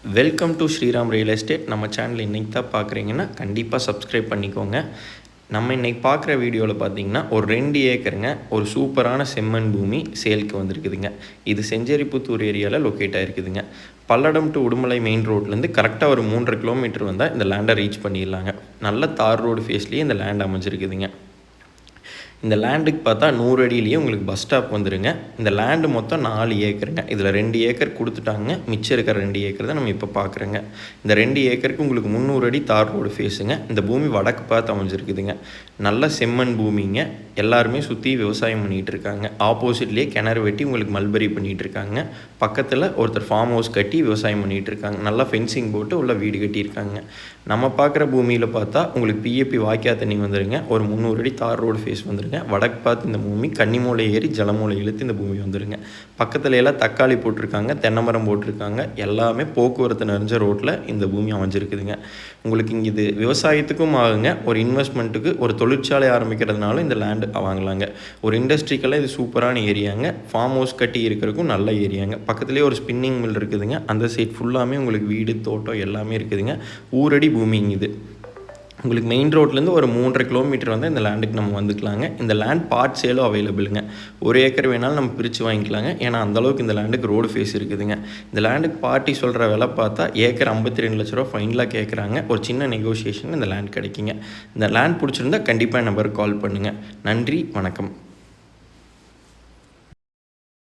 Welcome to Sriram real estate. நம்ம channel இன்றைக்கி தான் பார்க்குறீங்கன்னா கண்டிப்பாக சப்ஸ்கிரைப் பண்ணிக்கோங்க. நம்ம இன்றைக்கி பார்க்குற வீடியோவில் பார்த்தீங்கன்னா ஒரு 2 ஏக்கருங்க, ஒரு சூப்பரான செம்மண் பூமி சேலுக்கு வந்திருக்குதுங்க. இது செஞ்சேரிப்புத்தூர் ஏரியாவில் லொக்கேட் ஆகிருக்குதுங்க. பல்லடம் டு உடுமலை மெயின் ரோட்லேருந்து கரெக்டாக ஒரு 3.5 கிலோமீட்டர் வந்தால் இந்த லேண்டை ரீச் பண்ணிடலாங்க. நல்ல தார் ரோடு ஃபேஸ்லேயே இந்த லேண்ட் அமைஞ்சிருக்குதுங்க. இந்த லேண்டுக்கு பார்த்தா 100 அடியிலேயே உங்களுக்கு பஸ் ஸ்டாப் வந்துடுங்க. இந்த லேண்டு மொத்தம் 4 ஏக்கருங்க. இதில் 2 ஏக்கர் கொடுத்துட்டாங்க. மிச்சம் இருக்கிற 2 ஏக்கர் தான் நம்ம இப்போ பார்க்குறோங்க. இந்த 2 ஏக்கருக்கு உங்களுக்கு 300 அடி தார் ரோடு ஃபேஸுங்க. இந்த பூமி வடக்கு பார்த்து அமைஞ்சிருக்குதுங்க. நல்ல செம்மண் பூமிங்க. எல்லாருமே சுற்றி விவசாயம் பண்ணிகிட்டு இருக்காங்க. ஆப்போசிட்லேயே கிணறு வெட்டி உங்களுக்கு மல்பரி பண்ணிகிட்டு இருக்காங்க. பக்கத்தில் ஒருத்தர் ஃபார்ம் ஹவுஸ் கட்டி விவசாயம் பண்ணிகிட்டு இருக்காங்க. நல்லா ஃபென்சிங் போட்டு உள்ள வீடு கட்டியிருக்காங்க. நம்ம பார்க்குற பூமியில் பார்த்தா உங்களுக்கு பிஏபி வாய்க்கா தண்ணி வந்துடுங்க. ஒரு 300 அடி தார் ரோடு ஃபேஸ் வந்துடுங்க. வடக்கு பார்த்து இந்த பூமி கன்னிமூலை ஏறி ஜலமூலை இழுத்து இந்த பூமி வந்துடுங்க. பக்கத்தில் எல்லாம் தக்காளி போட்டிருக்காங்க, தென்னை மரம் போட்டிருக்காங்க. எல்லாமே போக்குவரத்து நிறைஞ்ச ரோட்டில் இந்த பூமி அமைஞ்சிருக்குதுங்க. உங்களுக்கு இங்கே இது விவசாயத்துக்கும் ஆகுங்க. ஒரு இன்வெஸ்ட்மெண்ட்டுக்கு ஒரு தொழிற்சாலை ஆரம்பிக்கிறதுனால இந்த லேண்டு வாங்கலாங்க. ஒரு இண்டஸ்ட்ரிக்கெல்லாம் இது சூப்பரான ஏரியாங்க. ஃபார்ம் ஹவுஸ் கட்டி இருக்கிறதுக்கும் நல்ல ஏரியாங்க. பக்கத்துலேயே ஒரு ஸ்பின்னிங் மில் இருக்குதுங்க. அந்த சைட் ஃபுல்லாமே உங்களுக்கு வீடு தோட்டம் எல்லாமே இருக்குதுங்க. ஊரடி பூமிங்க இது. உங்களுக்கு மெயின் ரோட்லேருந்து ஒரு 3.5 கிலோமீட்டர் வந்து இந்த லேண்டுக்கு நம்ம வந்துக்கலாங்க. இந்த லேண்ட் பார்ட் சேலும் அவைலபிளுங்க. 1 ஏக்கர் வேணாலும் நம்ம பிரித்து வாங்கிக்கலாங்க. ஏன்னா அந்தளவுக்கு இந்த லேண்டுக்கு ரோடு ஃபேஸ் இருக்குதுங்க. இந்த லேண்டுக்கு பார்ட்டி சொல்கிற விலை பார்த்தா ஏக்கர் 52 லட்ச ரூபா ஃபைனலாக கேட்குறாங்க. ஒரு சின்ன நெகோசியேஷன் இந்த லேண்ட் கிடைக்குங்க. இந்த லேண்ட் பிடிச்சிருந்தா கண்டிப்பாக நம்பருக்கு கால் பண்ணுங்கள். நன்றி, வணக்கம்.